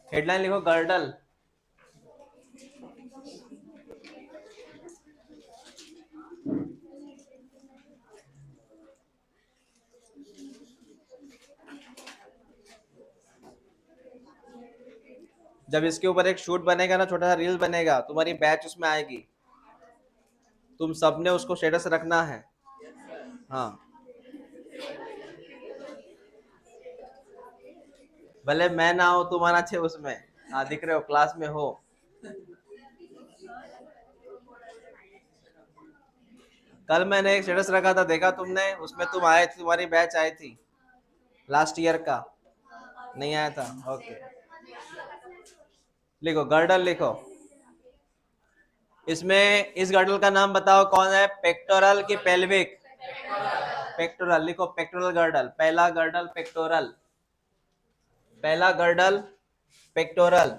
Headline लिखो girdle. जब इसके ऊपर एक शूट बनेगा ना, छोटा सा रील बनेगा, तुम्हारी बैच उसमें आएगी, तुम सबने उसको स्टेटस रखना है। हाँ, भले मैं ना हो, तुम्हारा अच्छे उसमें। हाँ, दिख रहे हो, क्लास में हो। कल मैंने एक स्टेटस रखा था, देखा तुमने? उसमें तुम आए थे, तुम्हारी बैच आई थी लास्ट ईयर का। नहीं आया था? ओके। लिखो गर्डल लिखो। इसमें इस गर्डल का नाम बताओ कौन है, पेक्टोरल की पेल्विक? पेक्टोरल लिखो, पेक्टोरल गर्डल। पहला गर्डल पेक्टोरल, पहला गर्डल पेक्टोरल,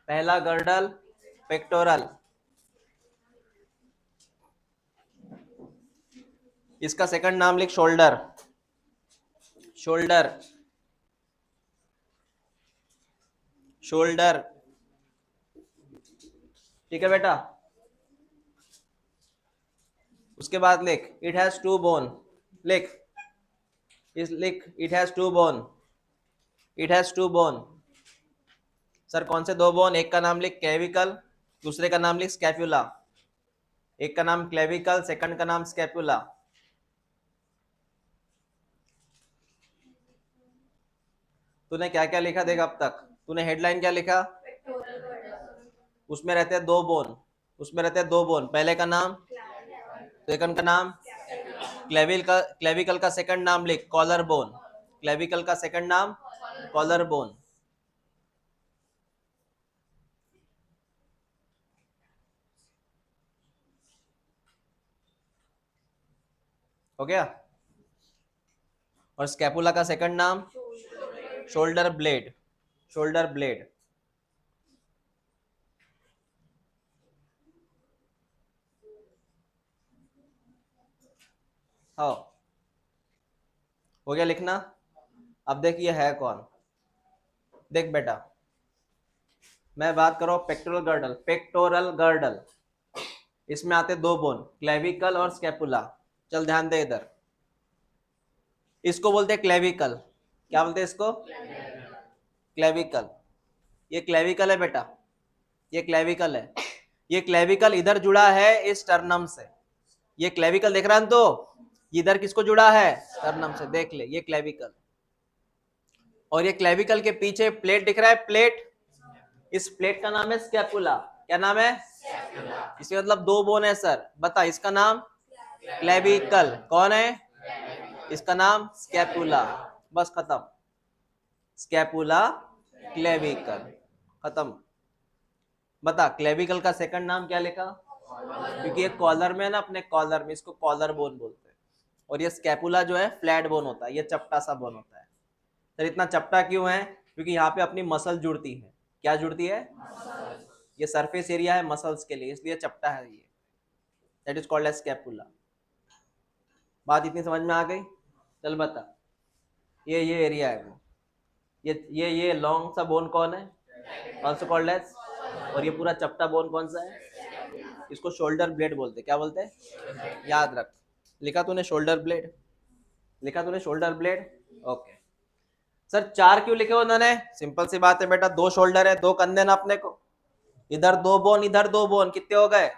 पहला गर्डल पेक्टोरल। इसका सेकंड नाम लिख, शोल्डर। Shoulder, shoulder. ठीक है बेटा? उसके बाद लिख, इट हैज टू बोन। लिख, इस लिख, it has two bone. It has two bone. Sir कौन से दो बोन? एक का नाम लिख क्लेविकल, दूसरे का नाम लिख स्कैपुला। एक का नाम क्लेविकल, सेकंड का नाम स्कैपुला। तूने क्या क्या लिखा देख अब तक? तूने हेडलाइन क्या लिखा? उसमें रहते हैं दो बोन, उसमें रहते हैं दो बोन। पहले का नाम, सेकंड का नाम क्लेविकल। क्लेविकल का सेकंड नाम लिख, कॉलर बोन। क्लेविकल का सेकंड नाम कॉलर बोन। हो गया? और स्कैपुला का सेकंड नाम शोल्डर ब्लेड। Shoulder blade. हाँ, हो गया लिखना? अब देख ये है कौन। देख बेटा, मैं बात कर रहा हूँ पेक्टोरल गर्डल। पेक्टोरल गर्डल, इसमें आते दो बोन, क्लेविकल और स्कैपुला। चल ध्यान दे इधर, इसको बोलते हैं क्लेविकल। क्या बोलते हैं इसको? क्लेविकल। ये क्लेविकल है बेटा, ये क्लेविकल है। ये क्लेविकल इधर जुड़ा है इस टर्नम से। ये क्लेविकल देख रहा है तो इधर किसको जुड़ा है? टर्नम से। देख ले, ये क्लेविकल। और ये क्लेविकल के पीछे प्लेट दिख रहा है, प्लेट। इस प्लेट का नाम है स्कैपुला। क्या नाम है? इसका मतलब दो बोन है सर। बता, इसका नाम क्लेविकल। कौन है? इसका नाम स्कैपुला। बस खत्म। स्कैपुला, क्लेविकल, खत्म। बता, क्लेविकल का सेकंड नाम क्या लिखा? क्योंकि ये कॉलर में है ना, अपने कॉलर में, इसको कॉलर बोन बोलते हैं। और ये स्कैपुला जो है फ्लैट बोन होता है, ये चपटा सा बोन होता है। सर इतना चपटा क्यों है? क्योंकि यहाँ पे अपनी मसल जुड़ती है। क्या जुड़ती है? ये सरफेस एरिया है मसल्स के लिए, इसलिए चपटा है ये। That is called as scapula. बात इतनी समझ में आ गई? चल बता, ये एरिया है वो। ये लॉन्ग सा बोन कौन है? Also called as. और ये पूरा चपटा बोन कौन सा है? इसको शोल्डर ब्लेड बोलते हैं। क्या बोलते हैं? याद रख। लिखा तूने शोल्डर ब्लेड? लिखा तूने शोल्डर ब्लेड? ओके। सर चार क्यों लिखे उन्होंने? सिंपल सी बात है बेटा, दो शोल्डर है, दो कंधे ना अपने को। इधर दो बोन, इधर दो बोन, कितने हो गए?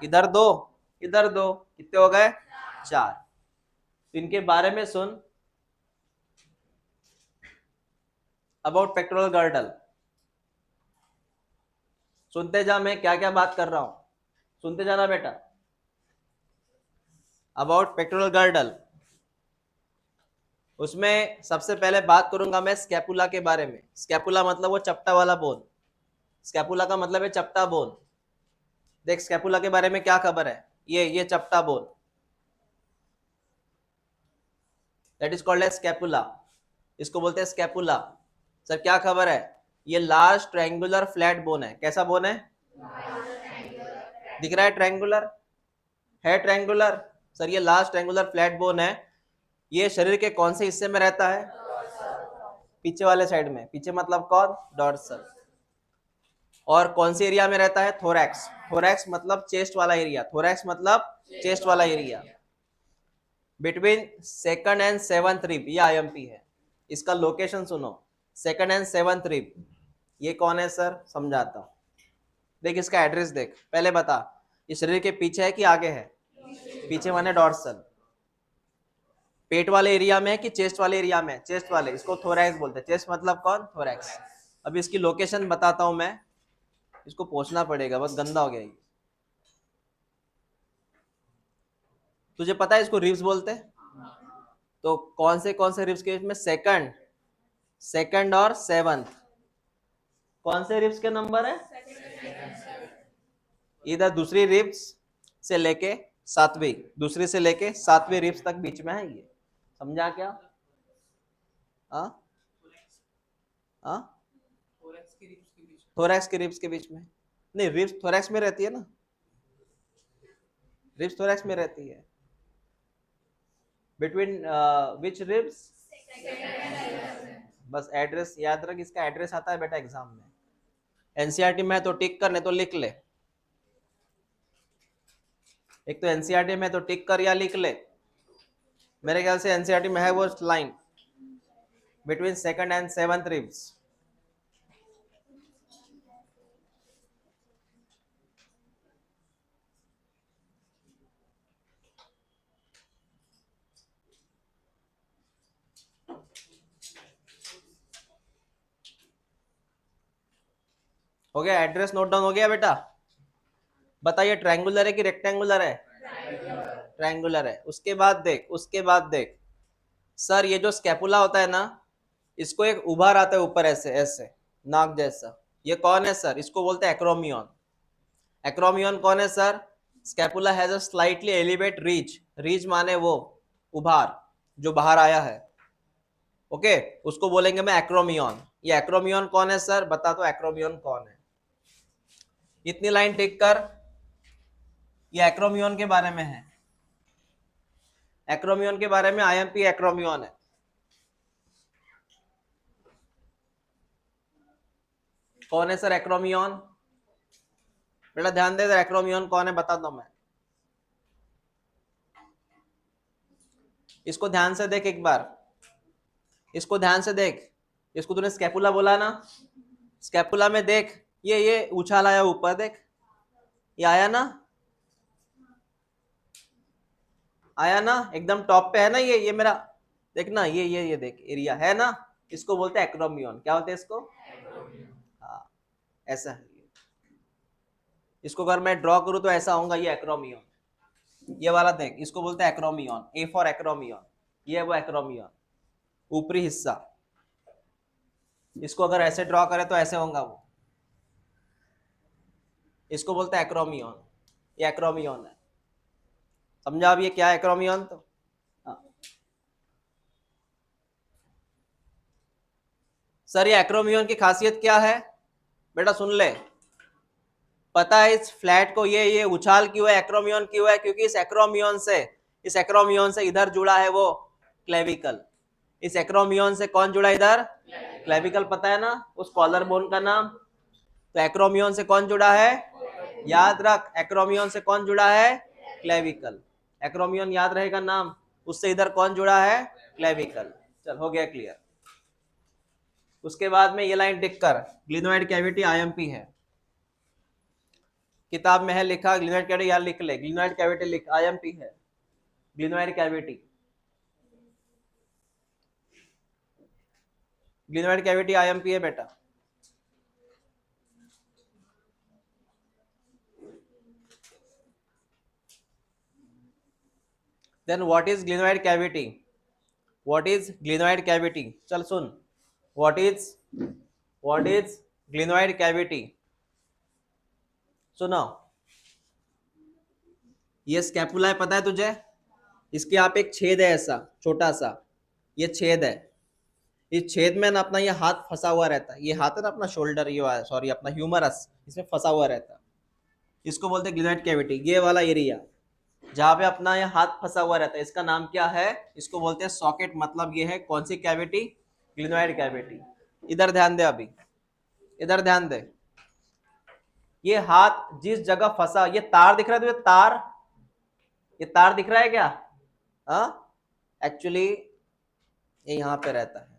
इधर दो, इधर दो, कितने हो गए? चार। तो इनके बारे में सुन, अबाउट पेक्टोरल गर्डल। सुनते जा, मैं क्या क्या बात कर रहा हूं, सुनते जाना बेटा। अबाउट पेक्टोरल गर्डल, उसमें सबसे पहले बात करूंगा मैं स्कैपुला के बारे में। स्कैपुला मतलब वो चपटा वाला बोन। स्कैपुला का मतलब है चपटा बोन। देख स्कैपुला के बारे में क्या खबर है, ये चपटा bone, that is called as scapula. इसको बोलते हैं स्कैपुला। सर क्या खबर है? ये लार्ज ट्रायंगुलर फ्लैट बोन है। कैसा बोन है? दिख रहा है ट्रायंगुलर? है ट्रायंगुलर? सर ये लार्ज ट्रायंगुलर फ्लैट बोन है। ये शरीर के कौन से हिस्से में रहता है? पीछे वाले साइड में। पीछे मतलब कौन? डॉर्सल। और कौन सी एरिया में रहता है? थोरैक्स। थोरैक्स मतलब चेस्ट वाला एरिया। थोरैक्स मतलब चेस्ट वाला area. Between second and seventh rib, ये आईएमपी है। इसका लोकेशन सुनो, सेकंड एंड सेवंथ रिब। ये कौन है सर? समझाता हूं। देख इसका एड्रेस देख, पहले बता ये शरीर के पीछे है कि आगे है? पीछे माने डॉर्सल। पेट वाले एरिया में है कि चेस्ट वाले एरिया में? चेस्ट वाले, इसको थोरैक्स बोलते हैं। चेस्ट मतलब कौन? थोरैक्स। अभी इसकी लोकेशन बताता हूं मैं, इसको पूछना पड़ेगा, बहुत गंदा हो गया ये। तुझे पता है इसको रिब्स बोलते हैं? तो कौन से रिब्स के बीच में? सेकंड, सेकंड और सेवंथ। कौन से रिब्स के नंबर है? इधर दूसरी रिब्स से लेके सातवीं, दूसरी से लेके सातवीं रिब्स तक बीच में है ये। समझा क्या? हाँ हाँ, थोरैक्स के रिब्स के बीच में नहीं, रिब्स थोरैक्स में रहती है ना, रिब्स थोरैक्स में रहती है। Between which ribs? बस एड्रेस याद रख, इसका एड्रेस आता है बेटा एग्जाम में। एनसीईआरटी में तो टिक करने तो लिख ले, एक तो एनसीईआरटी में तो टिक कर या लिख ले। मेरे ख्याल से एनसीईआरटी में है वो line, between second and seventh ribs. हो गया? एड्रेस नोट डाउन हो गया बेटा? बताइए ट्रायंगुलर है कि रेक्टेंगुलर है? ट्रायंगुलर है। उसके बाद देख, उसके बाद देख सर, ये जो स्कैपुला होता है ना, इसको एक उभार आता है ऊपर ऐसे ऐसे नाक जैसा, ये कौन है सर? इसको बोलते हैं एक्रोमियन। एक्रोमियन कौन है sir? Scapula has a slightly elevate ridge. Ridge माने वो उभार जो बाहर आया है, ओके, उसको बोलेंगे मैं एक्रोमियन। ये एक्रोमियन कौन है सर? बता तो एक्रोमियन कौन है? इतनी लाइन टिक कर, ये एक्रोमियन के बारे में है। एक्रोमियन के बारे में आईएमपी एक्रोमियन है। कौन है सर एक्रोमियन? बेटा ध्यान दे, एक्रोमियन कौन है बता दो मैं। इसको ध्यान से देख एक बार, इसको ध्यान से देख। इसको तूने स्कैपुला बोला ना, स्कैपुला में देख, ये उछाल आया ऊपर, देख ये आया ना, आया ना, एकदम टॉप पे है ना ये मेरा, देख ना, ये देख एरिया है ना, इसको बोलते हैं एक्रोमियन। क्या बोलते हैं इसको? हाँ, ऐसा है। इसको अगर मैं ड्रॉ करूं तो ऐसा होगा, ये एक्रोमियन। ये वाला देख, इसको बोलते हैं एक्रोमियन, ए फॉर एक्रोमियन। ये है वो एक्रोमियन, ऊपरी हिस्सा। इसको अगर ऐसे ड्रॉ करें तो ऐसे होगा वो, इसको बोलते हैं एक्रोमियन। ये एक्रोमियन है। समझा अब ये क्या है एक्रोमियन? तो हाँ। सर ये एक्रोमियन की खासियत क्या है? बेटा सुन ले, पता है इस फ्लैट को ये उछाल क्यों है, एक्रोमियन क्यों है? क्योंकि इस एक्रोमियन से इधर जुड़ा है वो क्लेविकल। इस एक्रोमियन से कौन जुड़ा इधर? क्लेविकल। पता है ना उस कॉलर बोन का नाम? तो एक्रोमियन से कौन जुड़ा है? याद रख, एक्रोमियन से कौन जुड़ा है? क्लेविकल। एक्रोमियन याद रहेगा नाम, उससे इधर कौन जुड़ा है? क्लेविकल। चल हो गया क्लियर। उसके बाद में ये लाइन टिक कर, ग्लिनोइड कैविटी आईएमपी है। किताब में है लिखा ग्लिनोइड कैविटी, यार लिख ले, ग्लिनोइड कैविटी लिख, आईएमपी है glenoid cavity. Glenoid cavity IMP है बेटा। Then what is glenoid cavity? What is glenoid cavity? चल सुन, व्हाट इज ग्लिनोइड कैविटी? सुनो, ये स्कैपुला है, पता है तुझे? इसके यहाँ पे एक छेद है ऐसा छोटा सा, ये छेद है। इस छेद में ना अपना ये हाथ फंसा हुआ रहता है, ये हाथ है ना अपना शोल्डर, ये सॉरी अपना ह्यूमरस, इसमें फंसा हुआ रहता है। इसको बोलते हैं ग्लिनोइड कैविटी, ये वाला एरिया। जहां पे अपना ये हाथ फंसा हुआ रहता है, इसका नाम क्या है? इसको बोलते हैं सॉकेट। मतलब ये है कौन सी कैविटी? Glenoid cavity. इधर ध्यान दे, अभी इधर ध्यान दे। ये हाथ जिस जगह फंसा, ये तार दिख रहा है तुझे? तार, ये तार दिख रहा है क्या? हाँ, एक्चुअली ये यहां पे रहता है।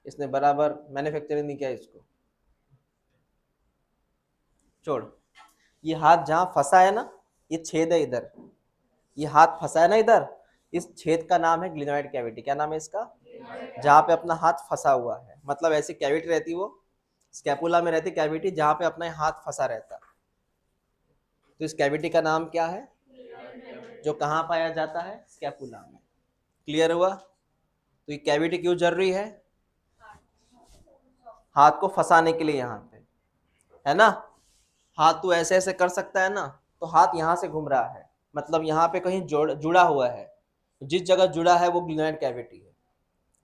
इसने बराबर मैन्युफैक्चरिंग नहीं किया इसको, छोड़। ये हाथ जहां फंसा है ना, ये छेद है इधर, ये हाथ फंसा है ना इधर, इस छेद का नाम है ग्लिनोइड कैविटी। क्या नाम है इसका? जहां पे अपना हाथ फंसा हुआ है, मतलब ऐसी कैविटी रहती, वो स्कैपुला में रहती कैविटी जहां पे अपना हाथ फंसा रहता। तो इस कैविटी का नाम क्या है, जो कहाँ पाया जाता है? स्कैपुला में। क्लियर हुआ? तो ये कैविटी क्यों जरूरी है? हाथ को फंसाने के लिए यहाँ पे, है ना। हाथ तू ऐसे ऐसे कर सकता है ना, तो हाथ यहाँ से घूम रहा है, मतलब यहाँ पे कहीं जुड़ा हुआ है। जिस जगह जुड़ा है वो ग्लिनोइड कैविटी है।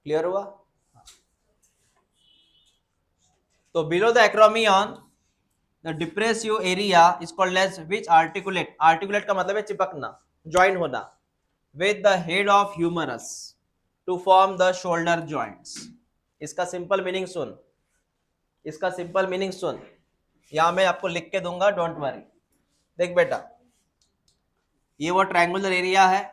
क्लियर हुआ? तो below the acromion the depressive area is called as which articulate. Articulate का मतलब है चिपकना, ज्वाइन होना, with the head of humerus to form the shoulder joints. इसका सिंपल मीनिंग सुन, इसका सिंपल मीनिंग सुन। यहां मैं आपको लिख के दूंगा, डोंट वरी। देख बेटा, ये वो ट्रायंगुलर एरिया है,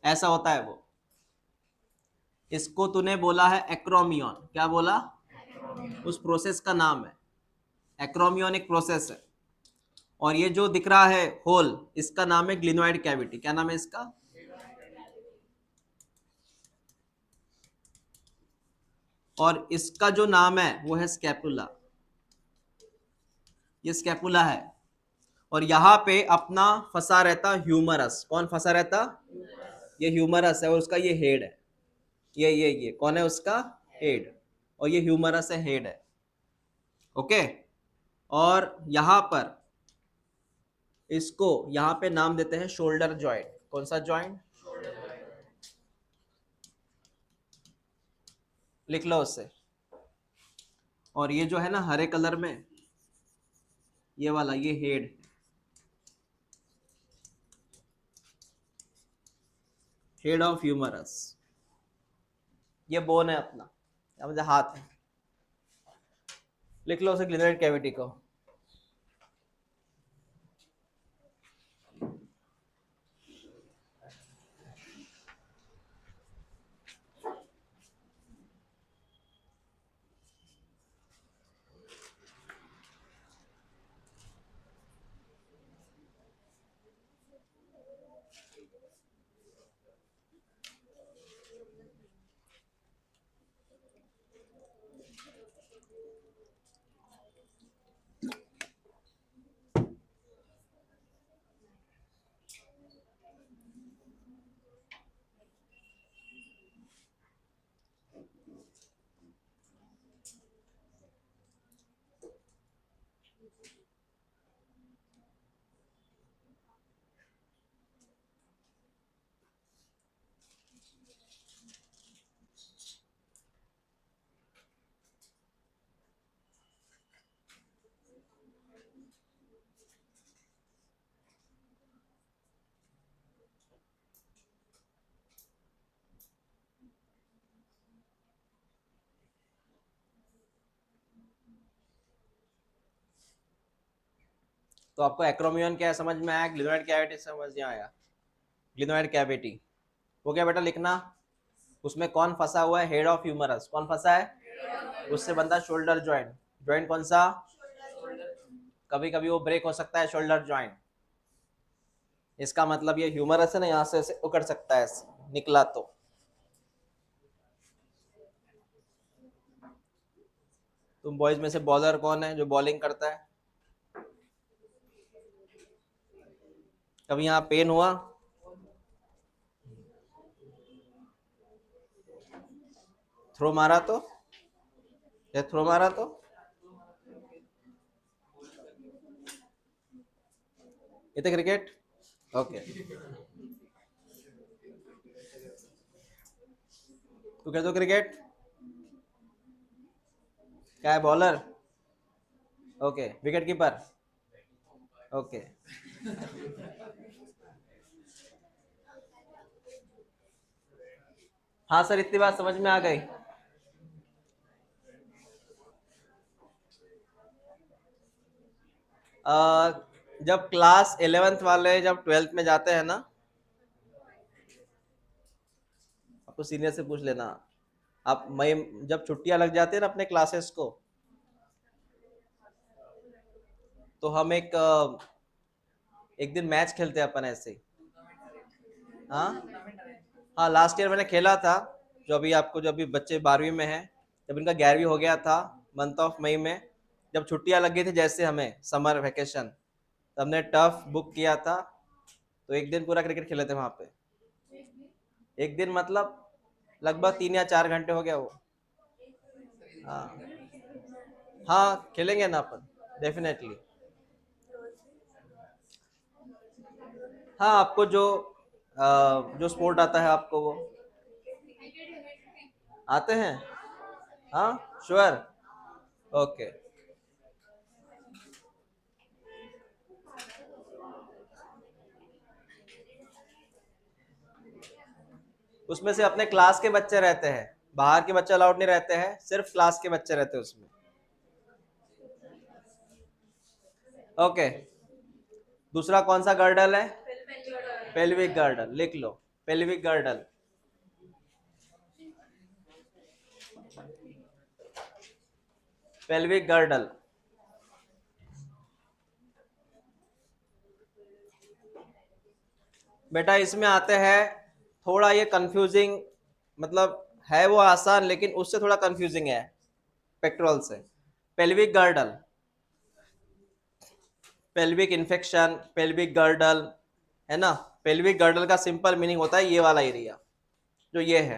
ऐसा होता है वो। इसको तूने बोला है एक्रोमियन। क्या बोला? उस प्रोसेस का नाम है एक्रोमियन, एक प्रोसेस है। और ये जो दिख रहा है होल, इसका नाम है ग्लिनोइड कैविटी। क्या नाम है इसका? और इसका जो नाम है वो है स्कैपुला। ये स्कैपुला है, और यहाँ पे अपना फंसा रहता ह्यूमरस। कौन फंसा रहता? ये ह्यूमरस है, और उसका ये हेड है। ये कौन है उसका? हेड। और ये ह्यूमरस है, हेड है। ओके। और यहाँ पर इसको यहाँ पे नाम देते हैं शोल्डर जॉइंट। कौन सा जॉइंट? लिख लो उसे। और ये जो है ना हरे कलर में, ये वाला, ये हेड, हेड ऑफ ह्यूमरस। ये बोन है अपना, या मुझे हाथ है। लिख लो उसे, ग्लिनोइड कैविटी को। तो आपको एक्रोमियन क्या है समझ में आया? ग्लिनोइड कैविटी समझ में आया? ग्लिनोइड कैविटी वो क्या बेटा लिखना, उसमें कौन फंसा हुआ है? Head of humerus. कौन फंसा है? उससे बनता शोल्डर जॉइंट। जॉइंट कौन सा? कभी कभी वो ब्रेक हो सकता है, शोल्डर जॉइंट। इसका मतलब ये ह्यूमरस है ना, यहाँ से ऐसे उकड़ सकता है, ऐसे निकला तो। तुम बॉयज में से बॉलर कौन है जो बॉलिंग करता है? कभी यहाँ पेन हुआ? थ्रो मारा तो, या थ्रो मारा तो? ये तो क्रिकेट। ओके, तू कह दो क्रिकेट। क्या है, bowler? Okay, wicket keeper. Okay, हाँ सर, इतनी बात समझ में आ गई। अ, जब क्लास 11th वाले जब 12th में जाते हैं ना, आपको सीनियर से पूछ लेना, आप मई जब छुट्टियां लग जाती है ना अपने क्लासेस को, तो हम एक दिन मैच खेलते हैं अपन ऐसे ही। हाँ, हाँ लास्ट ईयर मैंने खेला था। जो अभी आपको, जो अभी बच्चे 12वीं में हैं, जब इनका 11वीं हो गया था मंथ ऑफ मई में, जब छुट्टियां लग गई थी जैसे हमें समर वेकेशन, तो हमने टफ बुक किया था, तो एक दिन पूरा क्रिकेट खेले थे वहां पे। एक दिन मतलब लगभग 3 या 4 घंटे हो गया वो। हाँ, हाँ खेलेंगे ना अपन, डेफिनेटली। हाँ, आपको जो स्पोर्ट आता है आपको वो आते हैं। हाँ, श्योर। ओके, उसमें से अपने क्लास के बच्चे रहते हैं, बाहर के बच्चे अलाउड नहीं रहते हैं, सिर्फ क्लास के बच्चे रहते हैं उसमें। ओके, दूसरा कौन सा गर्डल है? पेल्विक गर्डल, लिख लो। Pelvic girdle. Pelvic girdle. बेटा इसमें आते हैं, थोड़ा ये कंफ्यूजिंग, मतलब है वो आसान लेकिन उससे थोड़ा कंफ्यूजिंग है पेक्टोरल से। Pelvic girdle, pelvic infection, pelvic girdle, है ना। पेल्विक गर्डल का सिंपल मीनिंग होता है ये वाला एरिया, जो ये है,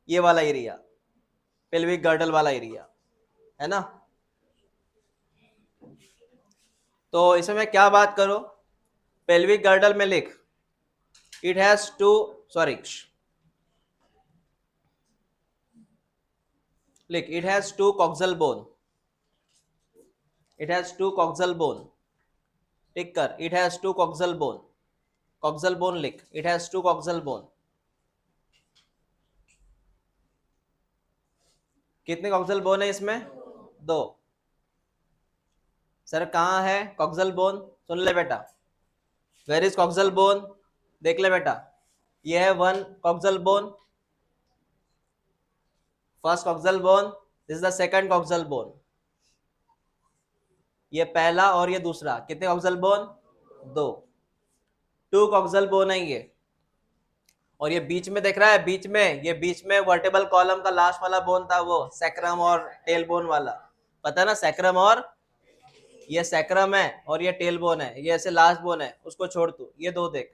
ये वाला एरिया, पेल्विक गर्डल वाला एरिया, है ना। तो इसमें मैं क्या बात करूं? पेल्विक गर्डल में लिख, इट हैज टू, सॉरी, लिख, it has two coxal bone, it has two coxal bone. Tick कर, it has two coxal bone, coxal bone लिख, it has two coxal bone. कितने कॉक्सल बोन है इसमें? दो। Sir कहाँ है कॉक्सल बोन? सुन ले बेटा, वेर इज कॉक्सल बोन? देख ले बेटा, ये है one coxal bone, first coxal bone, this is the second coxal bone. ये पहला और ये दूसरा, कितने कॉक्सल बोन? दो। टू कॉक्सल बोन है ये। और ये बीच में देख रहा है, बीच में, ये बीच में वर्टेबल कॉलम का लास्ट वाला बोन था, वो सैक्रम और टेल बोन वाला, पता है ना, सैक्रम और, ये सैक्रम है और ये टेल बोन है, ये ऐसे लास्ट बोन है, उसको छोड़ तू, ये दो देख,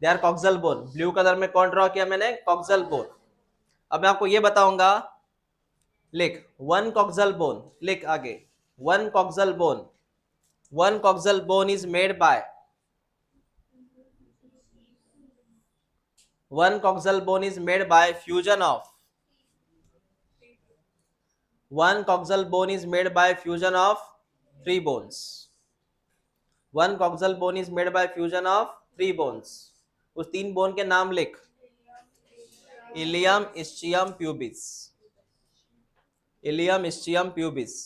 they are coxal bone. Blue colour में कौन ड्रॉ किया मैंने? Coxal bone. अब मैं आपको ये बताऊंगा, लिख वन कॉक्सल बोन, लिख आगे, one coxal bone, one coxal bone is made bye, one coxal bone is made by fusion of, one coxal bone is made by fusion of three bones, one coxal bone is made by fusion of three bones। उस तीन bone के नाम लिख, ilium, ischium, pubis, ilium, ischium, pubis.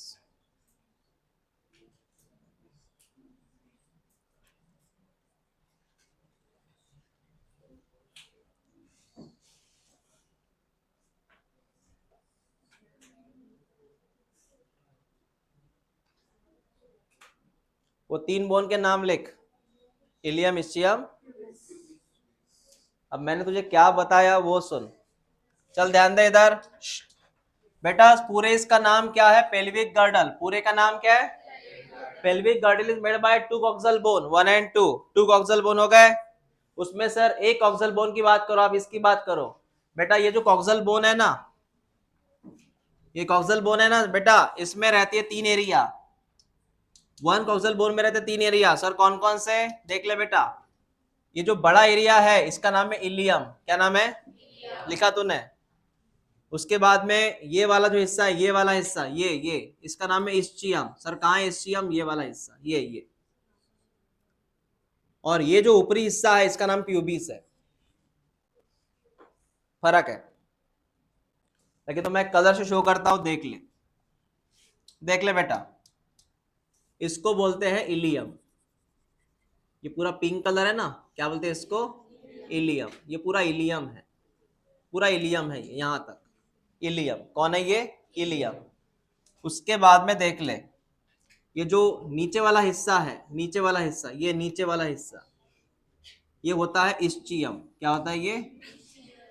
वो तीन bone के नाम लिख, इलियम, इस्चियम। अब मैंने तुझे क्या बताया वो सुन, चल ध्यान दे इधर बेटा। पूरे इसका नाम क्या है? Pelvic girdle. पूरे का नाम क्या है? Pelvic girdle is made by two coxal bone, one and two, two coxal bone हो गए। उसमें सर एक कॉक्सल बोन की बात करो, आप इसकी बात करो। बेटा ये जो कॉक्सल बोन है ना, ये कॉक्सल बोन है ना बेटा, इसमें रहती है तीन एरिया, वन कॉक्सल बोन में रहते तीन एरिया। सर कौन कौन से? देख ले बेटा, ये जो बड़ा एरिया है इसका नाम है इलियम। क्या नाम है? लिखा तूने? उसके बाद में ये वाला जो हिस्सा है, ये वाला हिस्सा, ये इसका नाम है इस्चियम। सर कहाँ है इस्चियम? ये वाला हिस्सा, ये। और ये जो ऊपरी हिस्सा है इसका नाम प्यूबिस है। फर्क है। लेकिन तो मैं कलर से शो करता हूं, देख ले, देख ले बेटा। इसको बोलते हैं इलियम। ये पूरा पिंक कलर है ना, क्या बोलते हैं इसको? इलियम। ये पूरा इलियम है, पूरा इलियम है यहां तक। इलियम कौन है ये? इलियम। उसके बाद में देख ले, ये जो नीचे वाला हिस्सा है, नीचे वाला हिस्सा, ये नीचे वाला हिस्सा, ये होता है इस्चियम। क्या होता है ये?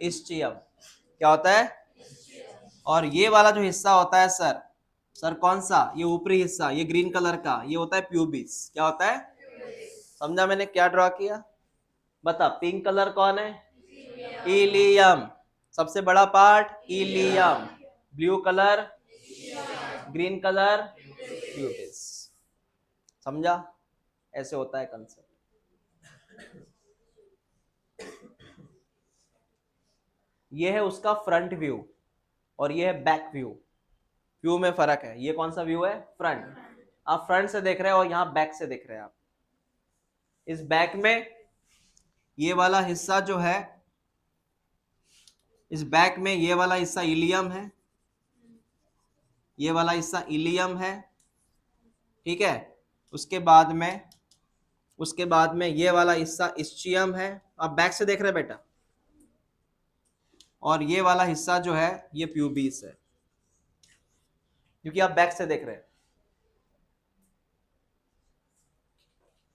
इस्चियम। क्या होता है? और ये वाला जो हिस्सा होता है सर, सर कौन सा? ये ऊपरी हिस्सा, ये ग्रीन कलर का, ये होता है प्यूबिस। क्या होता है? समझा मैंने क्या ड्रॉ किया? बता, पिंक कलर कौन है? इलियम। सबसे बड़ा part ilium. Blue colour, green colour pubis. समझा? ऐसे होता है कंसेप्ट। ये है उसका फ्रंट व्यू और ये है बैक व्यू। व्यू में फर्क है। ये कौन सा व्यू है? फ्रंट। आप फ्रंट से देख रहे हैं और यहाँ बैक से देख रहे हैं आप। इस बैक में ये वाला हिस्सा जो है, इस बैक में ये वाला हिस्सा इलियम है, ये वाला हिस्सा इलियम है, ठीक है। उसके बाद में ये वाला हिस्सा इस्चियम है। आप बैक से देख रहे हैं बेटा। और ये वाला हिस्सा जो है ये प्यूबिस है, क्योंकि आप बैक से देख रहे हैं।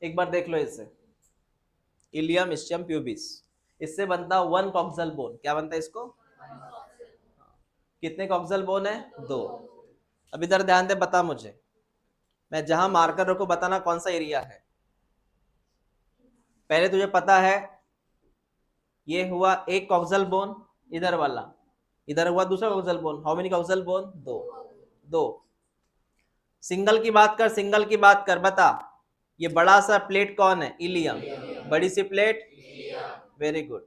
एक बार देख लो इसे, इलियम, इस्चियम, प्यूबिस। इससे बनता वन कॉक्सल बोन। क्या बनता है इसको? कितने कॉक्सल बोन है? 2। अब इधर ध्यान दे, बता मुझे, मैं जहां मार्कर रखूं बताना कौन सा एरिया है। पहले तुझे पता है ये हुआ एक कॉक्सल बोन, इधर वाला, इधर हुआ दूसरा coxal bone. How many coxal bone? 2। 2। Single की बात कर, सिंगल की बात कर, बता। ये बड़ा सा प्लेट कौन है? इलियम। बड़ी सी प्लेट, वेरी गुड।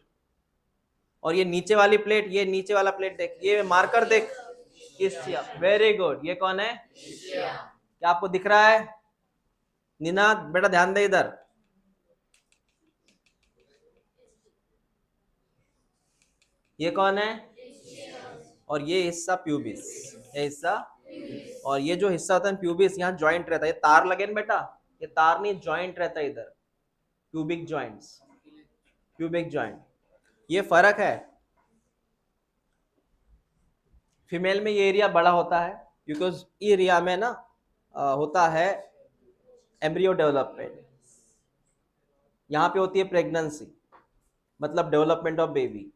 और ये नीचे वाली प्लेट, ये नीचे वाला प्लेट देख, ये मार्कर देख, इस्चियम। Very good. ये कौन है? क्या आपको दिख रहा है? निनाद बेटा ध्यान दे इधर। ये कौन है? और ये हिस्सा प्यूबिस, ये हिस्सा। और ये जो हिस्सा होता है प्यूबिस, यहाँ जॉइंट रहता है। ये तार लगे ना बेटा, ये तार नहीं, जॉइंट रहता है इधर, प्यूबिक जॉइंट्स, प्यूबिक जॉइंट। ये फर्क है। फीमेल में ये एरिया बड़ा होता है, बिकॉज एरिया में ना होता है एम्ब्रियो डेवलपमेंट। यहाँ पे होती है प्रेगनेंसी, मतलब डेवलपमेंट ऑफ बेबी।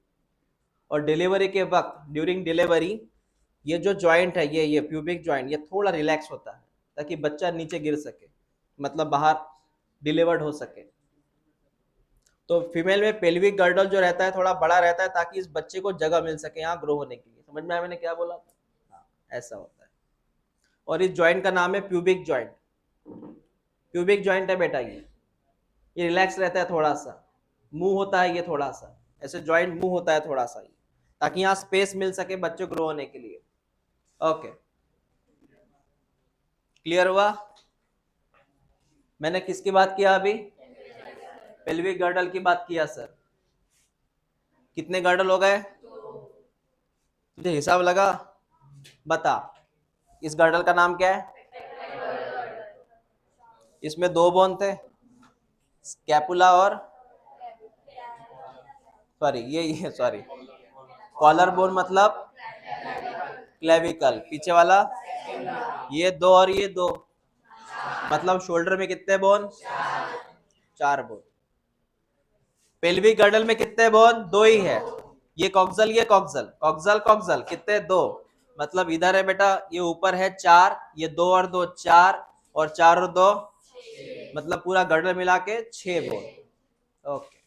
और डिलीवरी के वक्त, ड्यूरिंग डिलीवरी, ये जो जॉइंट है, ये प्यूबिक जॉइंट, ये थोड़ा रिलैक्स होता है ताकि बच्चा नीचे गिर सके, मतलब बाहर डिलीवर्ड हो सके। तो फीमेल में पेल्विक गर्डल जो रहता है थोड़ा बड़ा रहता है, ताकि इस बच्चे को जगह मिल सके यहाँ ग्रो होने के लिए। समझ में आया मैंने क्या बोला? हाँ, ऐसा होता है। और इस जॉइंट का नाम है प्यूबिक जॉइंट। प्यूबिक जॉइंट है बेटा ये रिलैक्स रहता है थोड़ा सा, मुंह होता है ये थोड़ा सा, ऐसे जॉइंट मुंह होता है थोड़ा सा, ताकि यहाँ स्पेस मिल सके बच्चे ग्रो होने के लिए। ओके, क्लियर हुआ? मैंने किसकी बात किया अभी? पेल्विक गर्डल की बात किया सर। कितने गर्डल हो गए? तुझे हिसाब लगा? बता, इस गर्डल का नाम क्या है? इसमें 2 बोन थे, स्कैपुला और, सॉरी ये सॉरी, कॉलर बोन मतलब क्लेविकल, पीछे वाला ये 2 और ये 2, मतलब शोल्डर में कितने बोन? 4 बोन। पेल्विक गर्डल में कितने बोन? 2 ही है। ये कॉक्सल, ये कॉक्सल, कॉक्सल कॉक्सल कितने? 2। मतलब इधर है बेटा, ये ऊपर है 4, ये 2 और 2 4, और 4 और 2, मतलब पूरा गर्डल मिला के 6 बोन। ओके,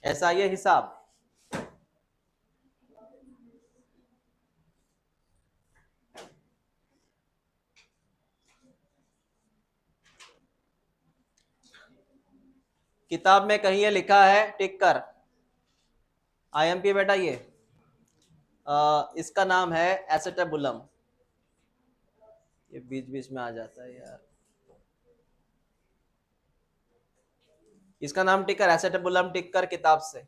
ऐसा ये हिसाब। किताब में कहीं ये लिखा है, टिक कर, आईएमपी बेटा। ये इसका नाम है एसेटेबुलम। ये बीच बीच में आ जाता है यार। इसका नाम टिक कर, एसेटेबुलम टिक कर किताब से,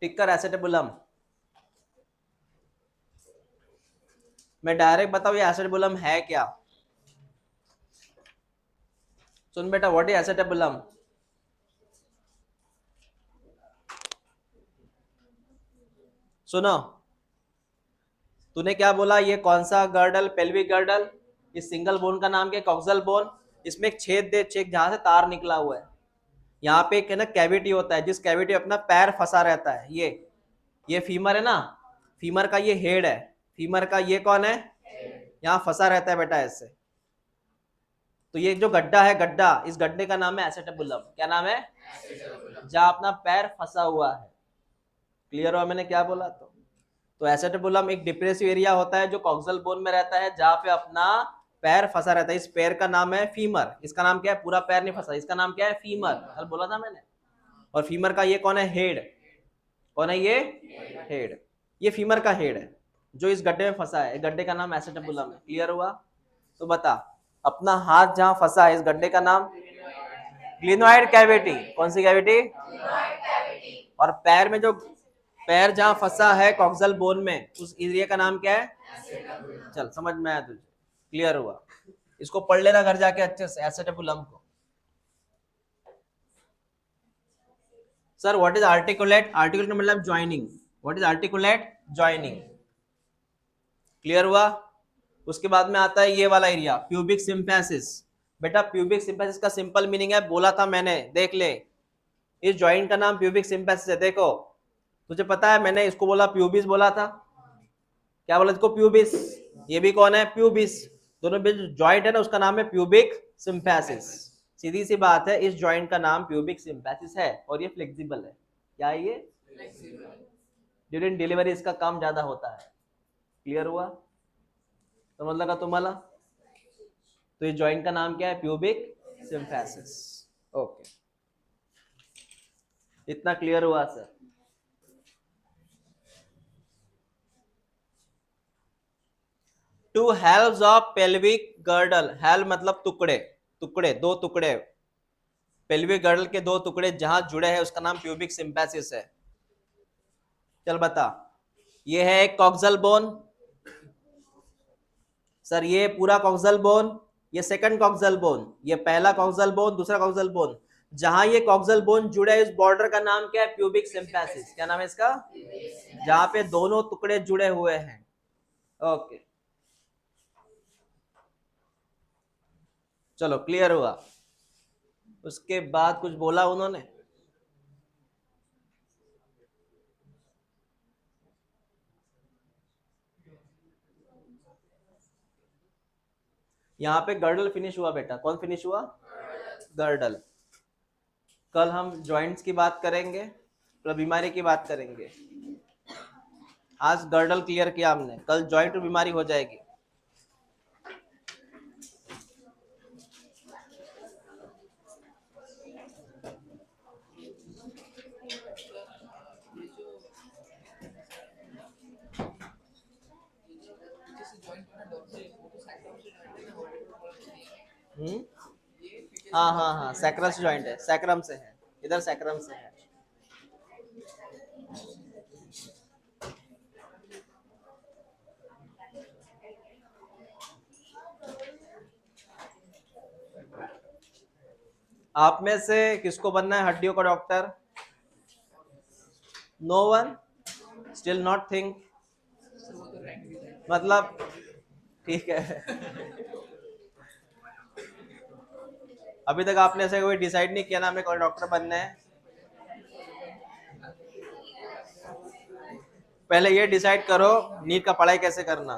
टिक कर एसेटेबुलम। मैं डायरेक्ट बताऊं ये एसेटेबुलम है क्या? सुन बेटा, व्हाट इज एसेटेबुलम? सुनो, तूने क्या बोला? ये कौन सा गर्डल? Pelvic girdle. इस सिंगल बोन का नाम क्या? Coxal bone. इसमें एक छेद दे, छेद जहां से तार निकला हुआ है। यहाँ पे एक है ना कैविटी होता है, जिस कैविटी में अपना पैर फंसा रहता है। ये फीमर है ना, फीमर का ये हेड है। फीमर का ये कौन है? यहाँ फंसा रहता है बेटा ऐसे। तो ये जो गड्ढा है, गड्ढा, इस गड्ढे का नाम है एसेटेबुलम। क्या नाम है? जहाँ अपना पैर फंसा हुआ है। क्लियर हुआ मैंने क्या बोला? तो एसेटेबुलम एक डिप्रेसिव एरिया होता है जो कॉक्सल बोन में रहता है, जहाँ पे अपना पैर फंसा रहता है। इस पैर का नाम है फीमर। इसका नाम क्या है? पूरा पैर नहीं फंसा, इसका नाम क्या है? फीमर। कल बोला था मैंने। और फीमर का ये कौन है? हेड। कौन है ये? हेड। ये फीमर का हेड है जो इस गड्ढे में फंसा है। गड्ढे का नाम एसेटेबुलम है। क्लियर हुआ? तो बता, अपना हाथ जहां फंसा है, इस गड्ढे का नाम? Glenoid cavity. कौन सी कैविटी? और पैर में जो, पैर जहां फंसा है कॉक्सल बोन में, उस एरिया का नाम क्या है? चल समझ में आया तुझे? क्लियर हुआ? इसको पढ़ लेना घर जाके अच्छे से, एसेटेबुलम को। Sir what is articulate? Articulate मतलब joining. What is articulate? Joining. Clear हुआ? उसके बाद में आता है ये वाला एरिया, प्यूबिक सिम्फेसिस। बेटा प्यूबिक सिम्फेसिस का सिंपल मीनिंग है, बोला था मैंने, देख ले। इस जॉइंट का नाम प्यूबिक सिम्फेसिस है। देखो, तुझे पता है मैंने इसको बोला प्यूबिस बोला था। क्या बोला इसको? प्यूबिस। ये भी कौन है? प्यूबिस। दोनों बीच जॉइंट है ना, उसका नाम है प्यूबिक सिम्फेसिस। सीधी सी बात है, इस जॉइंट का नाम प्यूबिक सिम्फेसिस है और ये फ्लेक्सिबल है। क्या है ये? ड्यूरिंग डिलीवरी इसका काम ज्यादा होता है। क्लियर हुआ? समझ लगा तुम्हाला? तो इस जॉइंट का नाम क्या है? Pubic symphysis. ओके, इतना क्लियर हुआ sir? Two halves of pelvic girdle. Halve मतलब टुकड़े, टुकड़े, दो टुकड़े। पेल्विक गर्डल के दो टुकड़े जहां जुड़े हैं, उसका नाम प्यूबिक सिम्फेसिस है। चल बता, ये है एक कॉक्सल बोन। सर ये पूरा कॉक्सल बोन, ये सेकंड कॉक्सल बोन, ये पहला कॉक्सल बोन, दूसरा कॉक्सल बोन। जहां ये कॉक्सल बोन जुड़े है, इस बॉर्डर का नाम क्या है? Pubic symphysis. क्या नाम है इसका? जहां पे दोनों टुकड़े जुड़े हुए हैं। ओके, चलो क्लियर हुआ? उसके बाद कुछ बोला उन्होंने? यहाँ पे गर्डल फिनिश हुआ बेटा। कौन फिनिश हुआ? गर्डल। कल हम जॉइंट्स की बात करेंगे, कल बीमारी की बात करेंगे। आज गर्डल क्लियर किया हमने, कल जॉइंट बीमारी हो जाएगी। हाँ हाँ हाँ, सैक्रस जॉइंट है, सैक्रम से है, इधर सैक्रम से है। आप में से किसको बनना है हड्डियों का doctor? No one? Still not think? मतलब ठीक है। अभी तक आपने ऐसे कोई डिसाइड नहीं किया ना हमें कौन डॉक्टर बनना है? पहले ये डिसाइड करो नीट का पढ़ाई कैसे करना।